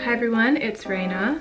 Hi everyone, it's Raina.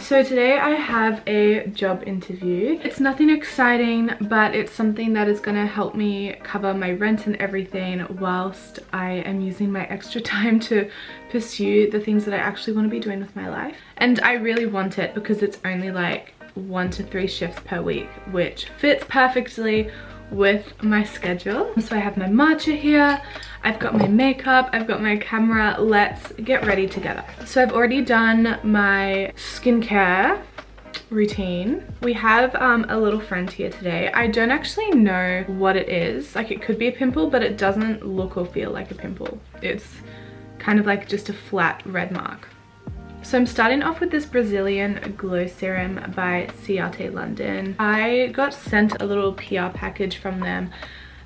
So today I have a job interview. It's nothing exciting, but it's something that is going to help me cover my rent and everything whilst I am using my extra time to pursue the things that I actually want to be doing with my life. And I really want it because it's only like 1 to 3 shifts per week, which fits perfectly with my schedule. So I have my matcha here, I've got my makeup, I've got my camera. Let's get ready together. So I've already done my skincare routine. We have a little friend here today. I don't actually know what it is. Like, it could be a pimple, but it doesn't look or feel like a pimple. It's kind of like just a flat red mark. So I'm starting off with this Brazilian Glow Serum by Chatty London. I got sent a little PR package from them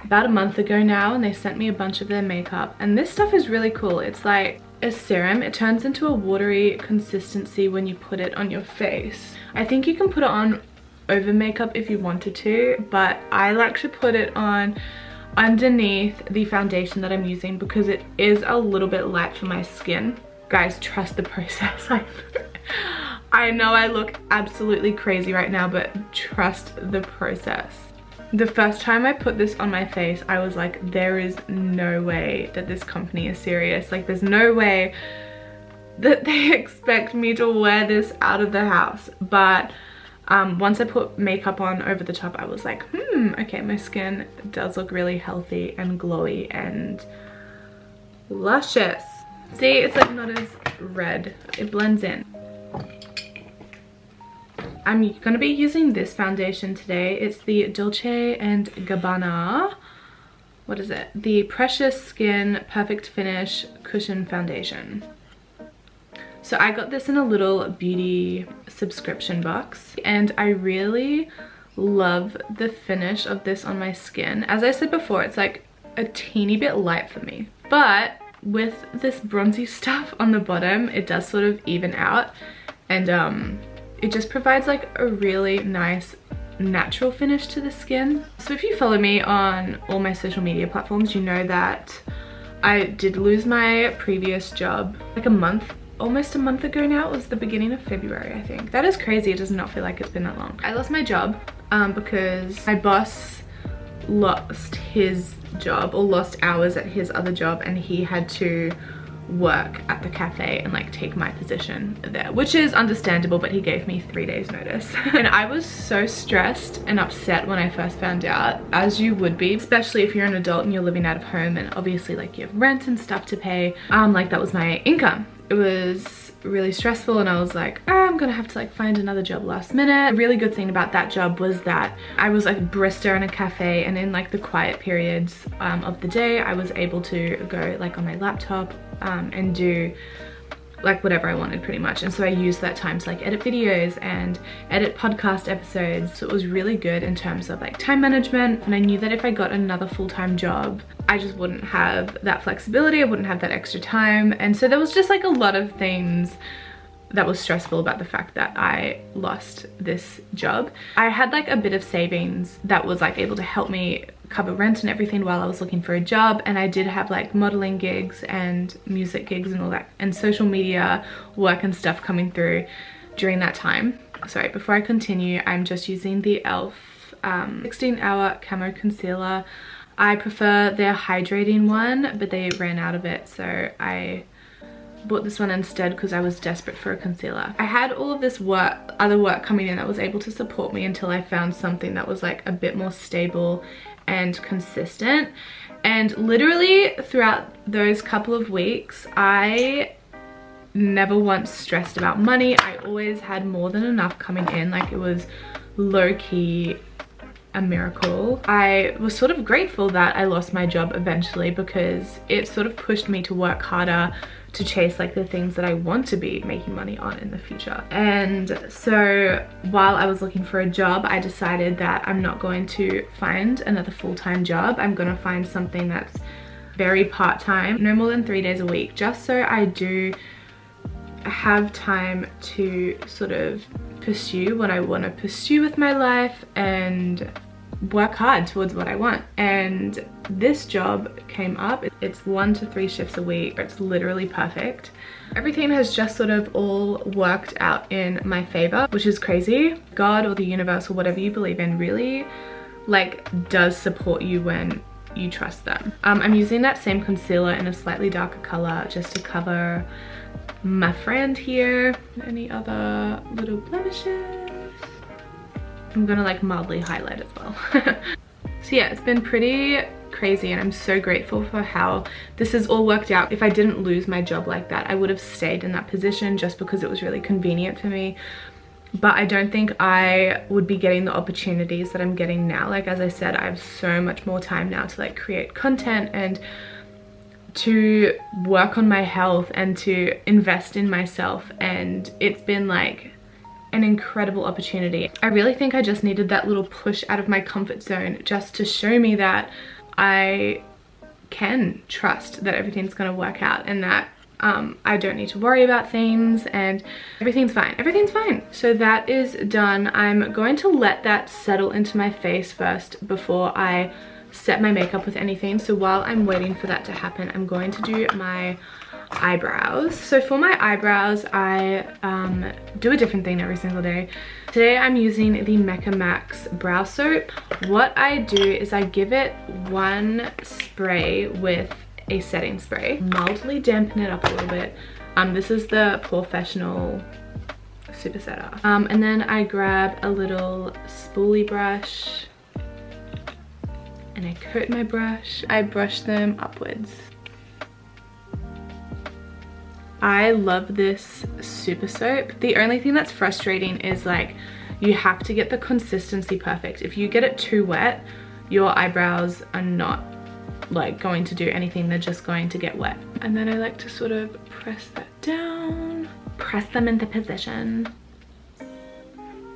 about a month ago now, and they sent me a bunch of their makeup. And this stuff is really cool. It's like a serum. It turns into a watery consistency when you put it on your face. I think you can put it on over makeup if you wanted to, but I like to put it on underneath the foundation that I'm using because it is a little bit light for my skin. Guys, trust the process. I know I look absolutely crazy right now, but trust the process. The first time I put this on my face, I was like, there is no way that this company is serious. Like, there's no way that they expect me to wear this out of the house. But once I put makeup on over the top, I was like, okay, my skin does look really healthy and glowy and luscious. See, it's like not as red. It blends in. I'm gonna be using this foundation today. It's the Dolce & Gabbana. What is it? The Precious Skin Perfect Finish Cushion Foundation. So I got this in a little beauty subscription box, and I really love the finish of this on my skin. As I said before, it's like a teeny bit light for me, but with this bronzy stuff on the bottom, it does sort of even out, and it just provides like a really nice natural finish to the skin. So if you follow me on all my social media platforms, you know that I did lose my previous job like almost a month ago now. It was the beginning of February, I think. That is crazy. It does not feel like it's been that long. I lost my job because my boss lost his job, or lost hours at his other job, and he had to work at the cafe and like take my position there, which is understandable, but he gave me 3 days notice. And I was so stressed and upset when I first found out, as you would be, especially if you're an adult and you're living out of home and obviously like you have rent and stuff to pay. Like, that was my income. It was really stressful, and I was like, I'm gonna have to like find another job last minute. A really good thing about that job was that I was like a barista in a cafe, and in like the quiet periods of the day, I was able to go like on my laptop and do like whatever I wanted pretty much. And so I used that time to like edit videos and edit podcast episodes. So it was really good in terms of like time management. And I knew that if I got another full-time job, I just wouldn't have that flexibility. I wouldn't have that extra time. And so there was just like a lot of things that was stressful about the fact that I lost this job. I had like a bit of savings that was like able to help me cover rent and everything while I was looking for a job, and I did have like modeling gigs and music gigs and all that, and social media work and stuff coming through during that time. Sorry, before I continue, I'm just using the e.l.f. 16-hour camo concealer. I prefer their hydrating one, but they ran out of it, so I bought this one instead because I was desperate for a concealer. I had all of this other work coming in that was able to support me until I found something that was like a bit more stable and consistent. And literally throughout those couple of weeks, I never once stressed about money. I always had more than enough coming in. Like, it was low-key a miracle. I was sort of grateful that I lost my job eventually, because it sort of pushed me to work harder to chase like the things that I want to be making money on in the future. And so while I was looking for a job, I decided that I'm not going to find another full-time job. I'm gonna find something that's very part-time, no more than 3 days a week, just so I do have time to sort of pursue what I want to pursue with my life and work hard towards what I want. And this job came up. It's 1 to 3 shifts a week. It's literally perfect. Everything has just sort of all worked out in my favor, which is crazy. God or the universe or whatever you believe in really like does support you when you trust them. I'm using that same concealer in a slightly darker color just to cover my friend here. Any other little blemishes? I'm gonna like mildly highlight as well. So yeah, it's been pretty crazy and I'm so grateful for how this has all worked out. If I didn't lose my job like that, I would have stayed in that position just because it was really convenient for me. But I don't think I would be getting the opportunities that I'm getting now. Like, as I said, I have so much more time now to like create content and to work on my health and to invest in myself. And it's been like an incredible opportunity. I really think I just needed that little push out of my comfort zone just to show me that I can trust that everything's gonna work out and that I don't need to worry about things and everything's fine. Everything's fine. So that is done. I'm going to let that settle into my face first before I set my makeup with anything. So while I'm waiting for that to happen, I'm going to do my eyebrows. So for my eyebrows, I do a different thing every single day. Today I'm using the Mecca Max brow soap. What I do is I give it one spray with a setting spray, mildly dampen it up a little bit. This is the Professional Super Setter. And then I grab a little spoolie brush and I coat my brush. I brush them upwards. I love this super soap. The only thing that's frustrating is like you have to get the consistency perfect. If you get it too wet, your eyebrows are not like going to do anything, they're just going to get wet. And then I like to sort of press that down, press them into position.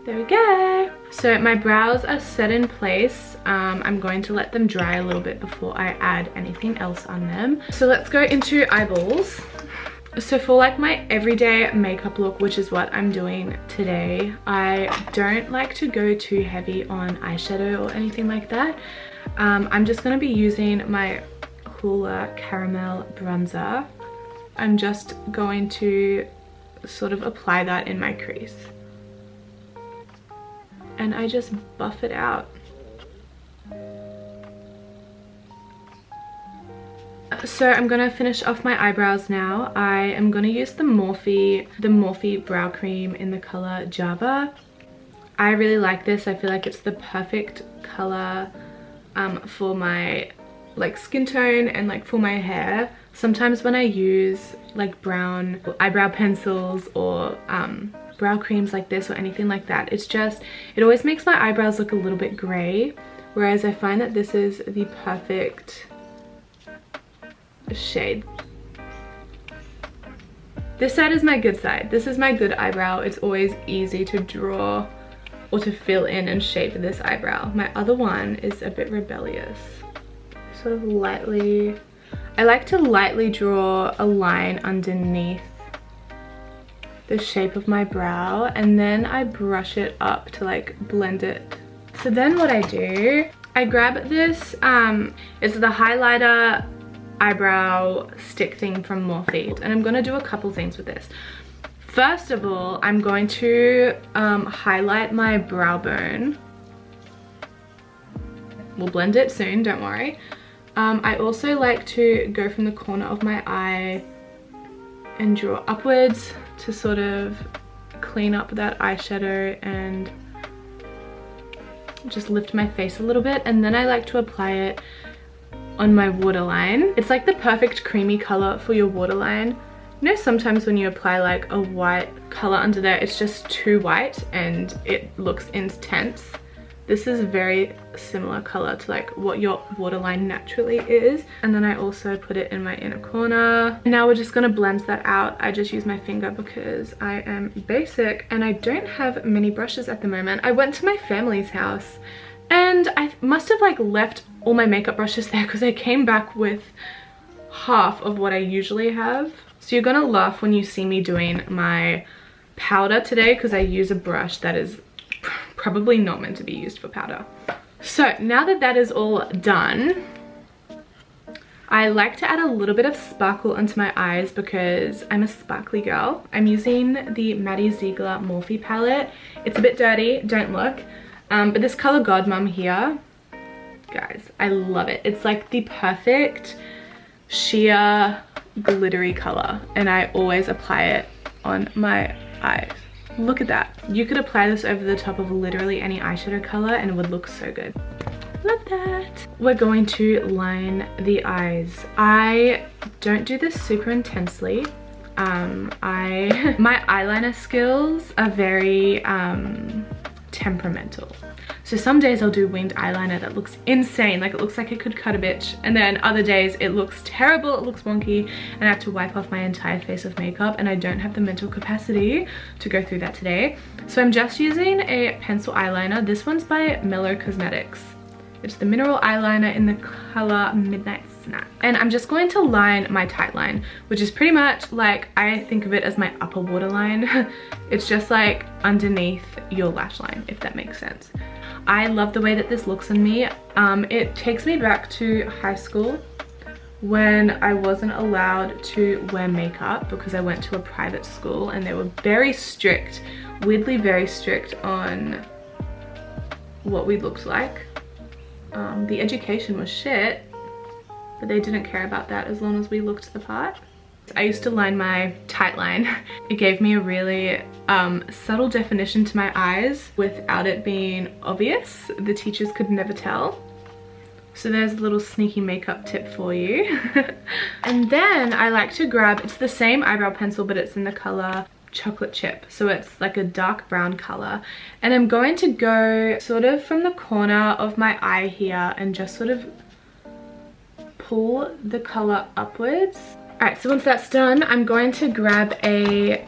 There we go. So my brows are set in place. I'm going to let them dry a little bit before I add anything else on them. So let's go into eyeballs. So for like my everyday makeup look, which is what I'm doing today, I don't like to go too heavy on eyeshadow or anything like that. I'm just going to be using my Hoola Caramel Bronzer. I'm just going to sort of apply that in my crease. And I just buff it out. So I'm going to finish off my eyebrows now. I am going to use the Morphe brow cream in the color Java. I really like this. I feel like it's the perfect color for my like skin tone and like for my hair. Sometimes when I use like brown eyebrow pencils or brow creams like this or anything like that, it always makes my eyebrows look a little bit gray, whereas I find that this is the perfect shade. This side is my good side. This is my good eyebrow. It's always easy to draw or to fill in and shape this eyebrow. My other one is a bit rebellious. Sort of lightly, I like to lightly draw a line underneath the shape of my brow and then I brush it up to like blend it. So then what I do, I grab this, it's the highlighter eyebrow stick thing from Morphe, and I'm gonna do a couple things with this. First of all, I'm going to highlight my brow bone. We'll blend it soon, don't worry. I also like to go from the corner of my eye and draw upwards to sort of clean up that eyeshadow and just lift my face a little bit. And then I like to apply it on my waterline. It's like the perfect creamy color for your waterline. You know, sometimes when you apply like a white color under there, it's just too white and it looks intense. This is very similar color to like what your waterline naturally is. And then I also put it in my inner corner. Now we're just gonna blend that out. I just use my finger because I am basic and I don't have many brushes at the moment. I went to my family's house and I must have like left all my makeup brushes there because I came back with half of what I usually have. So you're gonna laugh when you see me doing my powder today because I use a brush that is probably not meant to be used for powder. So now that that is all done, I like to add a little bit of sparkle onto my eyes because I'm a sparkly girl. I'm using the Maddie Ziegler Morphe palette. It's a bit dirty, don't look. But this color Godmom here, guys, I love it. It's like the perfect sheer glittery color, and I always apply it on my eyes. Look at that. You could apply this over the top of literally any eyeshadow color and it would look so good. Love that. We're going to line the eyes. I don't do this super intensely. My eyeliner skills are very temperamental. So some days I'll do winged eyeliner that looks insane, like it looks like it could cut a bitch, and then other days it looks terrible, it looks wonky, and I have to wipe off my entire face of makeup, and I don't have the mental capacity to go through that today. So I'm just using a pencil eyeliner. This one's by Mellow Cosmetics. It's the mineral eyeliner in the color Midnight Snack. And I'm just going to line my tight line, which is pretty much like, I think of it as my upper waterline. It's just like underneath your lash line, if that makes sense. I love the way that this looks on me. It takes me back to high school when I wasn't allowed to wear makeup because I went to a private school and they were very strict, weirdly very strict on what we looked like. The education was shit, but they didn't care about that as long as we looked the part. I used to line my tight line. It gave me a really subtle definition to my eyes without it being obvious. The teachers could never tell. So there's a little sneaky makeup tip for you. And then I like to grab, it's the same eyebrow pencil, but it's in the color Chocolate Chip. So it's like a dark brown color. And I'm going to go sort of from the corner of my eye here and just sort of pull the color upwards. Alright, so once that's done, I'm going to grab a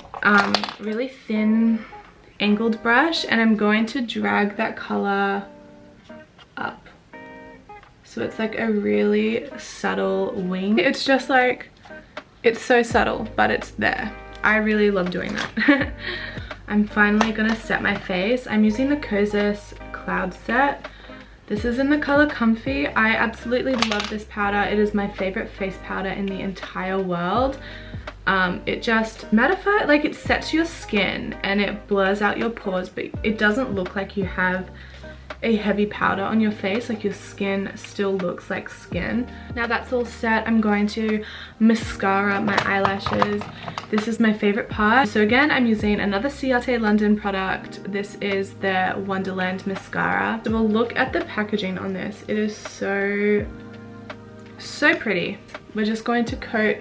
really thin angled brush and I'm going to drag that color up. So it's like a really subtle wing. It's just like, it's so subtle, but it's there. I really love doing that. I'm finally gonna set my face. I'm using the Kosas Cloud Set. This is in the color Comfy. I absolutely love this powder. It is my favorite face powder in the entire world. It just mattifies, like it sets your skin and it blurs out your pores, but it doesn't look like you have a heavy powder on your face. Like your skin still looks like skin. Now that's all set, I'm going to mascara my eyelashes. This is my favorite part. So again, I'm using another Ciate London product. This is the Wonderland mascara. So we'll look at the packaging on this. It is so pretty. We're just going to coat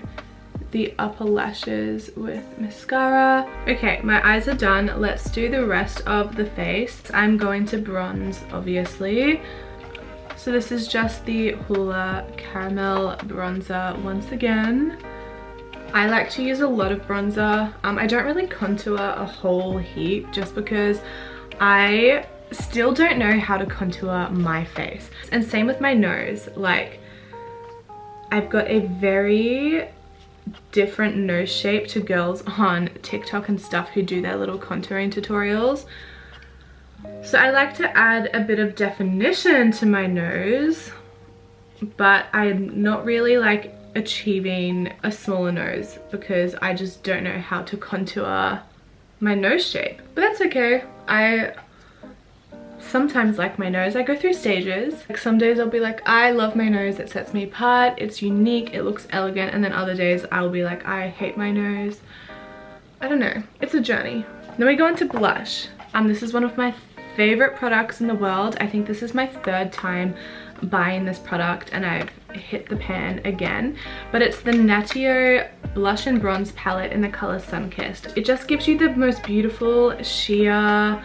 the upper lashes with mascara. Okay, my eyes are done. Let's do the rest of the face. I'm going to bronze, obviously. So this is just the Hoola Caramel Bronzer once again. I like to use a lot of bronzer. I don't really contour a whole heap just because I still don't know how to contour my face. And same with my nose. Like, I've got a very different nose shape to girls on TikTok and stuff who do their little contouring tutorials. So I like to add a bit of definition to my nose, but I'm not really like achieving a smaller nose because I just don't know how to contour my nose shape. But that's okay. I sometimes like my nose. I go through stages. Like some days I'll be like, I love my nose, it sets me apart, it's unique, it looks elegant, and then other days I'll be like, I hate my nose. I don't know, it's a journey. Then we go into blush. This is one of my favorite products in the world. I think this is my third time buying this product and I've hit the pan again, but it's the Natio Blush and Bronze palette in the color Sunkissed. It just gives you the most beautiful sheer,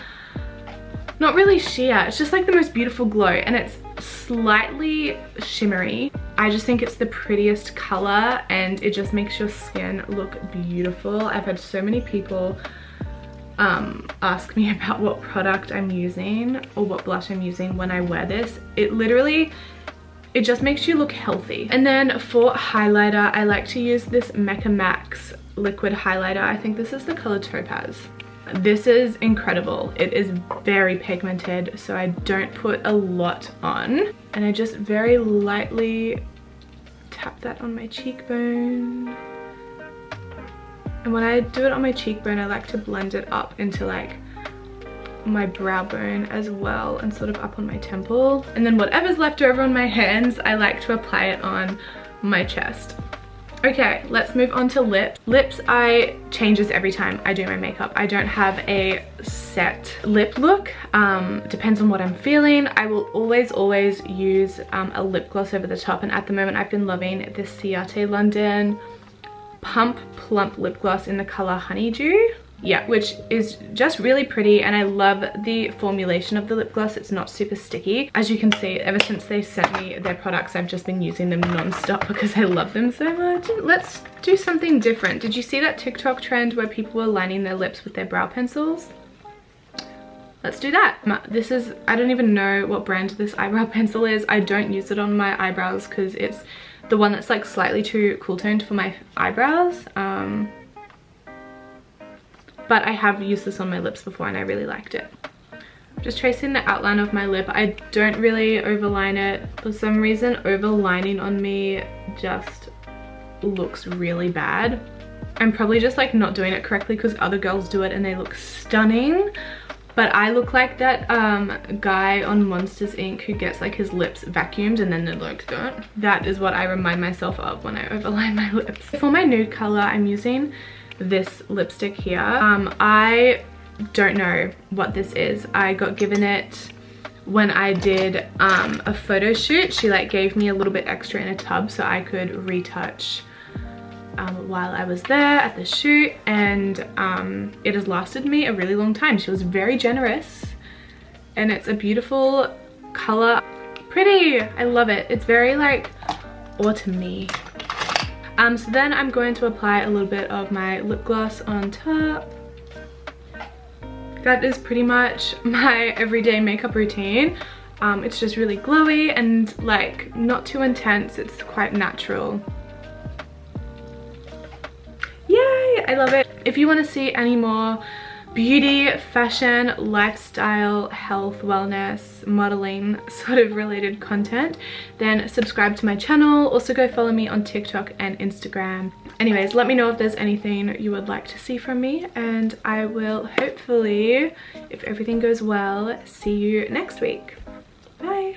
not really sheer, it's just like the most beautiful glow, and it's slightly shimmery. I just think it's the prettiest color and it just makes your skin look beautiful. I've had so many people ask me about what product I'm using or what blush I'm using when I wear this. It just makes you look healthy. And then for highlighter, I like to use this Mecca Max liquid highlighter. I think this is the color Topaz. This is incredible. It is very pigmented, so I don't put a lot on. And I just very lightly tap that on my cheekbone. And when I do it on my cheekbone, I like to blend it up into like my brow bone as well, and sort of up on my temple. And then whatever's left over on my hands, I like to apply it on my chest. Okay, let's move on to lips. Lips, changes every time I do my makeup. I don't have a set lip look. Depends on what I'm feeling. I will always use a lip gloss over the top, and at the moment I've been loving this Chatty London Pump Plump lip gloss in the color Honeydew. Yeah, which is just really pretty, and I love the formulation of the lip gloss. It's not super sticky. As you can see, ever since they sent me their products, I've just been using them non-stop because I love them so much. Let's do something different. Did you see that TikTok trend where people were lining their lips with their brow pencils? Let's do that. This is, I don't even know what brand this eyebrow pencil is. I don't use it on my eyebrows because it's the one that's like slightly too cool toned for my eyebrows. But I have used this on my lips before and I really liked it. Just tracing the outline of my lip. I don't really overline it. For some reason, overlining on me just looks really bad. I'm probably just like not doing it correctly because other girls do it and they look stunning. But I look like that guy on Monsters Inc. who gets like his lips vacuumed and then they're like that. That is what I remind myself of when I overline my lips. For my nude color, I'm using this lipstick here. I don't know what this is. I got given it when I did a photo shoot. She like gave me a little bit extra in a tub so I could retouch while I was there at the shoot, and it has lasted me a really long time. She was very generous and it's a beautiful color. Pretty, I love it. It's very like autumny. So then I'm going to apply a little bit of my lip gloss on top. That is pretty much my everyday makeup routine. It's just really glowy and like not too intense. It's quite natural. Yay, I love it. If you want to see any more beauty, fashion, lifestyle, health, wellness, modeling sort of related content, then subscribe to my channel. Also go follow me on TikTok and Instagram. Anyways, let me know if there's anything you would like to see from me, and I will hopefully, if everything goes well, see you next week. Bye.